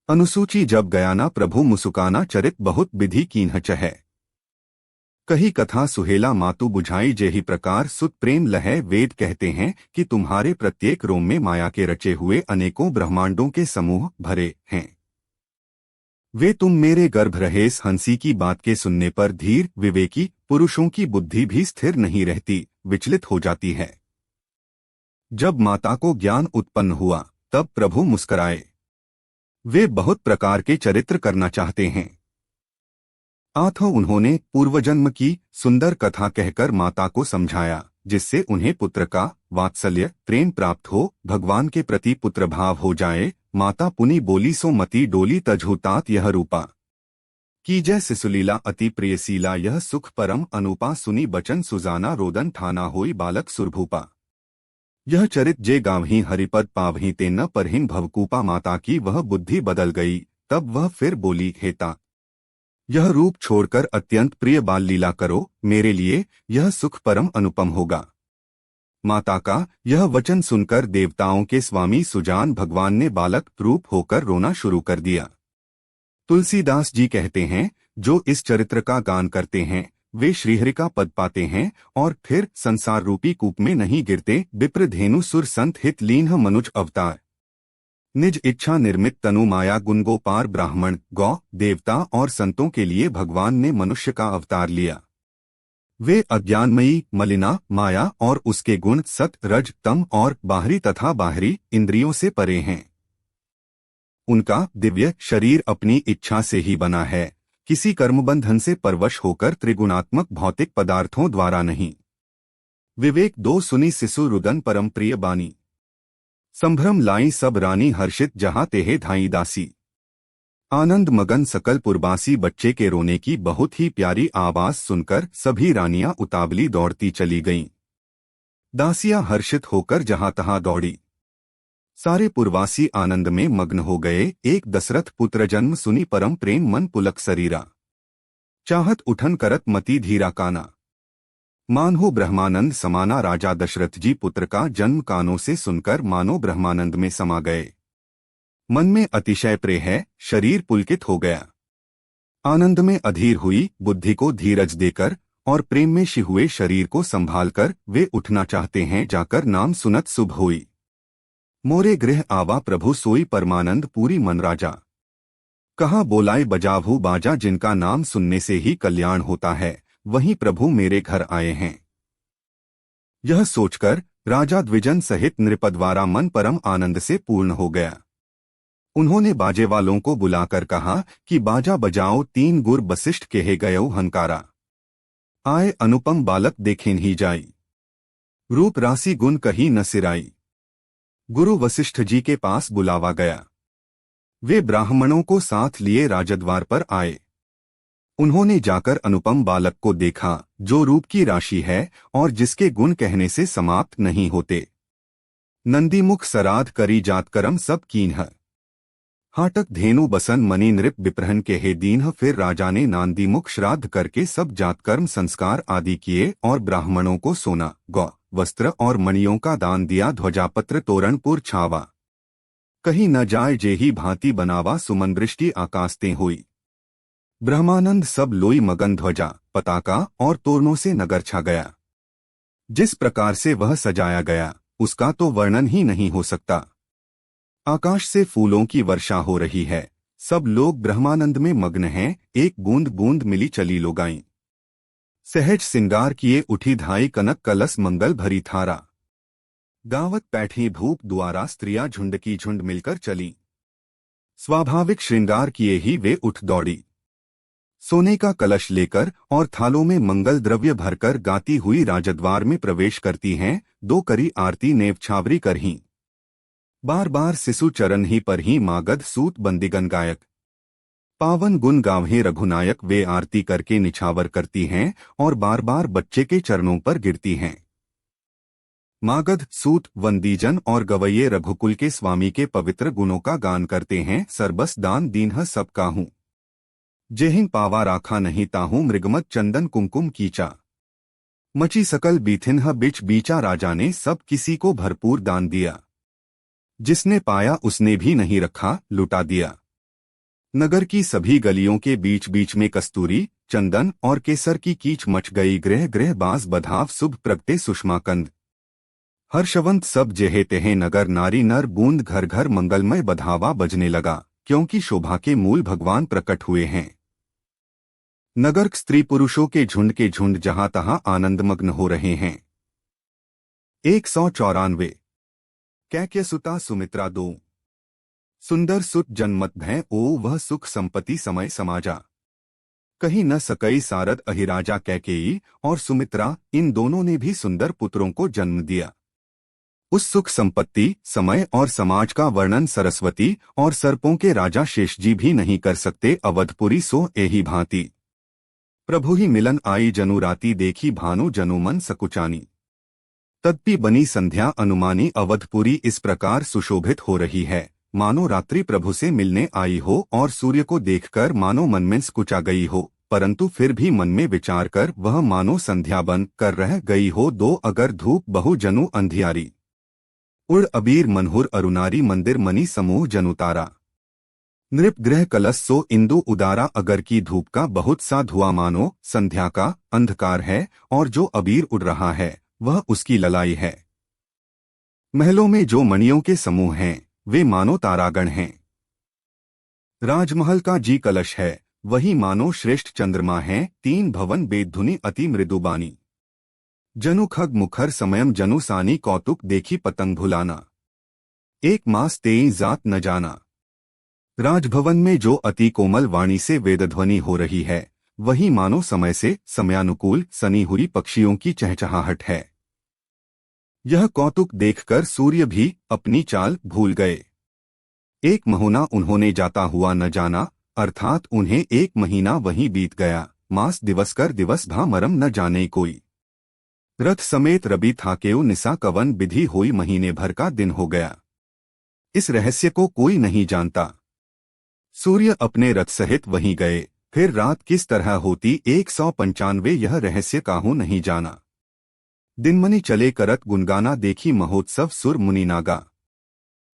अनुसूची जब गयाना प्रभु मुसुकाना चरित बहुत विधि कीन्ह चहै। कही कथा सुहेला मातु बुझाई जेहि प्रकार सुत प्रेम लहै। वेद कहते हैं कि तुम्हारे प्रत्येक रोम में माया के रचे हुए अनेकों ब्रह्मांडों के समूह भरे हैं। वे तुम मेरे गर्भ रहेस हंसी की बात के सुनने पर धीर विवेकी पुरुषों की बुद्धि भी स्थिर नहीं रहती, विचलित हो जाती है। जब माता को ज्ञान उत्पन्न हुआ तब प्रभु मुस्कराए। वे बहुत प्रकार के चरित्र करना चाहते हैं। आठों उन्होंने पूर्वजन्म की सुंदर कथा कहकर माता को समझाया, जिससे उन्हें पुत्र का वात्सल्य प्रेम प्राप्त हो, भगवान के प्रति पुत्र भाव हो जाए। माता पुनि बोली सो मति डोली तजहुतात यह रूपा की जय सिसुलीला अति प्रियसीला यह सुख परम अनुपा सुनी बचन सुजाना रोदन ठाना होई बालक सुरभूपा। यह चरित जे गावहीं हरिपद पावहीं ते न परहिन भवकूपा। माता की वह बुद्धि बदल गई। तब वह फिर बोली, हेता यह रूप छोड़कर अत्यंत प्रिय बाल लीला करो, मेरे लिए यह सुख परम अनुपम होगा। माता का यह वचन सुनकर देवताओं के स्वामी सुजान भगवान ने बालक रूप होकर रोना शुरू कर दिया। तुलसीदास जी कहते हैं, जो इस चरित्र का गान करते हैं वे श्रीहरि का पद पाते हैं और फिर संसार रूपी कूप में नहीं गिरते। विप्र धेनु सुर संत हित लीन्ह मनुज अवतार निज इच्छा निर्मित तनु माया गुण गोपार। ब्राह्मण गौ देवता और संतों के लिए भगवान ने मनुष्य का अवतार लिया। वे अज्ञानमयी मलिना माया और उसके गुण सत रज तम और बाहरी तथा बाहरी इंद्रियों से परे हैं। उनका दिव्य शरीर अपनी इच्छा से ही बना है, किसी कर्मबंधन से परवश होकर त्रिगुणात्मक भौतिक पदार्थों द्वारा नहीं। विवेक दो सुनी सिसु रुदन परम प्रिय बानी। संभ्रम लाई सब रानी हर्षित जहाँ तेहे धाई दासी। आनंद मगन सकल पुरबासी। बच्चे के रोने की बहुत ही प्यारी आवाज सुनकर सभी रानियां उतावली दौड़ती चली गईं। दासियां हर्षित होकर जहां तहां दौड़ी। सारे पुरवासी आनंद में मग्न हो गए। एक दशरथ पुत्र जन्म सुनी परम प्रेम मन पुलक शरीरा। चाहत उठन करत मति धीरा काना। मानो ब्रह्मानंद समाना। राजा दशरथ जी पुत्र का जन्म कानों से सुनकर मानो ब्रह्मानंद में समा गए। मन में अतिशय प्रेम है, शरीर पुलकित हो गया। आनंद में अधीर हुई बुद्धि को धीरज देकर और प्रेम में शिव हुए शरीर को संभालकर वे उठना चाहते हैं। जाकर नाम सुनत शुभ हुई। मोरे गृह आवा प्रभु सोई परमानंद पूरी मन राजा। कहाँ बोलाए बजावहु बाजा। जिनका नाम सुनने से ही कल्याण होता है, वहीं प्रभु मेरे घर आए हैं। यह सोचकर राजा द्विजन सहित नृपद्वारा मन परम आनंद से पूर्ण हो गया। उन्होंने बाजे वालों को बुलाकर कहा कि बाजा बजाओ। तीन गुर वशिष्ठ कहे गयो हंकारा। आए अनुपम बालक देखें ही जाई। रूप राशि गुण कही न सिराई। गुरु वशिष्ठ जी के पास बुलावा गया। वे ब्राह्मणों को साथ लिए राजद्वार पर आए। उन्होंने जाकर अनुपम बालक को देखा, जो रूप की राशि है और जिसके गुण कहने से समाप्त नहीं होते। नंदीमुख सराध करी जातकरम सब कीन्ह। हाटक धेनु बसन मणि नृप विप्रहन के हे दीन्ह। फिर राजा ने नांदीमुख श्राद्ध करके सब जातकर्म संस्कार आदि किए और ब्राह्मणों को सोना गौ वस्त्र और मणियों का दान दिया। ध्वजापत्र तोरणपुर छावा। कहीं न जाए जेही भांति बनावा। सुमन वृष्टि आकाशते हुई। ब्रह्मानंद सब लोई मगन। ध्वजा पताका और तोरणों से नगर छा गया। जिस प्रकार से वह सजाया गया उसका तो वर्णन ही नहीं हो सकता। आकाश से फूलों की वर्षा हो रही है। सब लोग ब्रह्मानंद में मग्न हैं। एक बूंद बूंद मिली चली लोगाई। सहज सिंगार किए उठी धाई। कनक कलस मंगल भरी थारा। गावत बैठी भूप द्वारा। स्त्रियां झुंड की झुंड मिलकर चली। स्वाभाविक श्रृंगार किए ही वे उठ दौड़ी। सोने का कलश लेकर और थालों में मंगल द्रव्य भरकर गाती हुई राजद्वार में प्रवेश करती हैं। दो करी आरती नेव छावरी करहीं। बार बार सिसु चरण ही पर ही मागध सूत बंदिगन गायक। पावन गुण गावहे रघुनायक। वे आरती करके निछावर करती हैं और बार बार बच्चे के चरणों पर गिरती हैं। मागध सूत वंदीजन और गवैये रघुकुल के स्वामी के पवित्र गुणों का गान करते हैं। सरबस दान दीन्ह सब काहूं। जेहिं पावा राखा नहीं ताहूं। मृगमत चंदन कुमकुम कीचा। मची सकल बीथिन्ह बिच बीचा। राजा ने सब किसी को भरपूर दान दिया। जिसने पाया उसने भी नहीं रखा, लुटा दिया। नगर की सभी गलियों के बीच बीच में कस्तूरी, चंदन और केसर की कीच मच गई। ग्रह ग्रह बास बधाव शुभ प्रगटे सुषमाकंद। हर्षवंत सब जेहे तेहे नगर नारी नर बूंद घर घर मंगलमय बधावा बजने लगा, क्योंकि शोभा के मूल भगवान प्रकट हुए हैं। नगर स्त्री पुरुषों के झुंड जहां तहां आनंदमग्न हो रहे हैं। 194। कैक्य सुता सुमित्रा दो। सुंदर सुत जन्मत भय ओ वह सुख संपत्ति समय समाजा। कहीं न सकई सारद अहिराजा कैकेयी और सुमित्रा, इन दोनों ने भी सुंदर पुत्रों को जन्म दिया। उस सुख संपत्ति, समय और समाज का वर्णन सरस्वती और सर्पों के राजा शेषजी भी नहीं कर सकते। अवधपुरी सो एही भांति। प्रभु ही मिलन आई जनु राती देखी भानु जनु मन सकुचानी। तदपि बनी संध्या अनुमानी। अवधपुरी इस प्रकार सुशोभित हो रही है, मानो रात्रि प्रभु से मिलने आई हो और सूर्य को देखकर मानो मन में सकुचा गई हो, परंतु फिर भी मन में विचार कर वह मानो संध्या बन कर रह गई हो। दो अगर धूप बहु जनु अंधियारी। उड़ अबीर मनहुर अरुनारी मंदिर मनी समूह जनु तारा। नृप ग्रह कलश सो इंदु उदारा। अगर की धूप का बहुत सा धुआं मानो संध्या का अंधकार है, और जो अबीर उड़ रहा है वह उसकी ललाई है। महलों में जो मणियों के समूह हैं वे मानो तारागण हैं। राजमहल का जी कलश है, वही मानो श्रेष्ठ चंद्रमा है। तीन भवन बेधुनी अति मृदुबानी। जनु खग मुखर समयम जनु सानी कौतुक देखी पतंग भुलाना। एक मास तेई जात न जाना। राजभवन में जो अति कोमल वाणी से वेदध्वनि हो रही है वही मानो समय से समयानुकूल सनी हुई पक्षियों की चहचहाहट है। यह कौतुक देखकर सूर्य भी अपनी चाल भूल गए। एक महीना उन्होंने जाता हुआ न जाना, अर्थात उन्हें एक महीना वहीं बीत गया। मास दिवस कर दिवस भा मरम न जाने कोई। रथ समेत रबी थाकेउ निसा कवन विधि हुई। महीने भर का दिन हो गया, इस रहस्य को कोई नहीं जानता। सूर्य अपने रथ सहित वहीं गए, फिर रात किस तरह होती 195 यह रहस्य काहू नहीं जाना। दिनमणि चले करत गुनगाना देखी महोत्सव सुर मुनि नागा।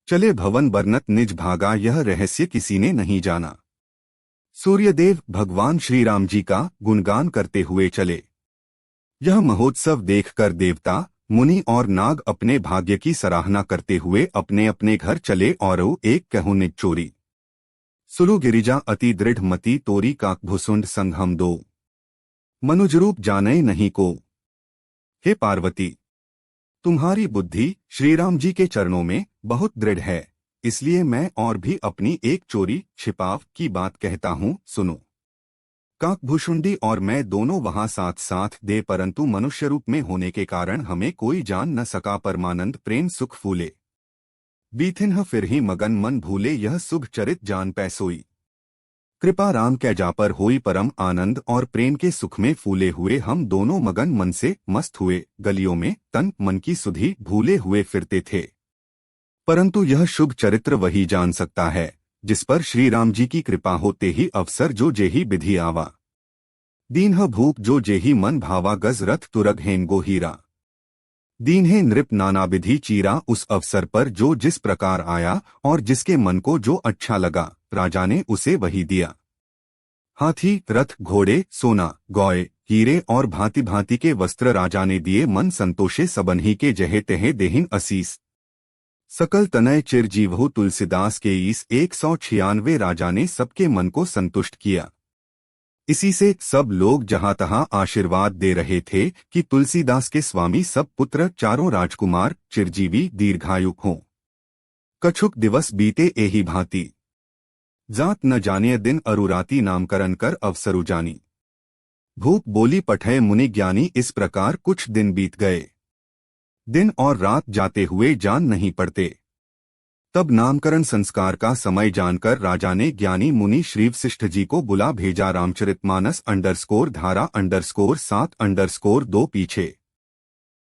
चले भवन बरनत निज भागा यह रहस्य किसी ने नहीं जाना। सूर्यदेव भगवान श्री राम जी का गुणगान करते हुए चले। यह महोत्सव देखकर देवता, मुनि और नाग अपने भाग्य की सराहना करते हुए अपने अपने घर चले। और एक कहूँ निज चोरी। सुलु गिरिजा अति दृढ़ मति तोरी काकभुसुंड संग हम दो। मनुजरूप जाने नहीं को। हे पार्वती, तुम्हारी बुद्धि श्रीराम जी के चरणों में बहुत दृढ़ है, इसलिए मैं और भी अपनी एक चोरी छिपाव की बात कहता हूँ, सुनो। काकभुषुंडी और मैं दोनों वहां साथ साथ दे, परंतु मनुष्य रूप में होने के कारण हमें कोई जान न सका। परमानंद प्रेम सुख फूले बीथिन्ह फिर ही मगन मन भूले। यह शुभ चरित जान पैसोई। कृपा राम कै जापर होई परम आनंद। और प्रेम के सुख में फूले हुए हम दोनों मगन मन से मस्त हुए गलियों में तन मन की सुधि भूले हुए फिरते थे। परंतु यह शुभ चरित्र वही जान सकता है जिस पर श्री राम जी की कृपा होते ही अवसर जो जेही विधि आवा। दीन्ह भूप जो जेही मन भावा गज रथ तुरग हेंगो हीरा। दीन्हे नृप नाना विधि चीरा। उस अवसर पर जो जिस प्रकार आया और जिसके मन को जो अच्छा लगा राजा ने उसे वही दिया। हाथी, रथ, घोड़े, सोना, गौए, हीरे और भांति भांति के वस्त्र राजा ने दिए। मन संतोषे सबन्ही के जहे तेहे देहिन असीस। सकल तनय चिरजीवहु तुलसीदास के ईस। 196 राजा ने सबके मन को संतुष्ट किया। इसी से सब लोग जहां तहां आशीर्वाद दे रहे थे कि तुलसीदास के स्वामी सब पुत्र चारों राजकुमार चिरजीवी दीर्घायु हों। कछुक दिवस बीते एही भांति। जात न जाने दिन अरुराती नामकरण कर अवसरु जानी। भूप बोली पठय मुनि ज्ञानी। इस प्रकार कुछ दिन बीत गए। दिन और रात जाते हुए जान नहीं पड़ते। तब नामकरण संस्कार का समय जानकर राजा ने ज्ञानी मुनि श्री वशिष्ठ जी को बुला भेजा। रामचरितमानस _धारा _7 _2 पीछे।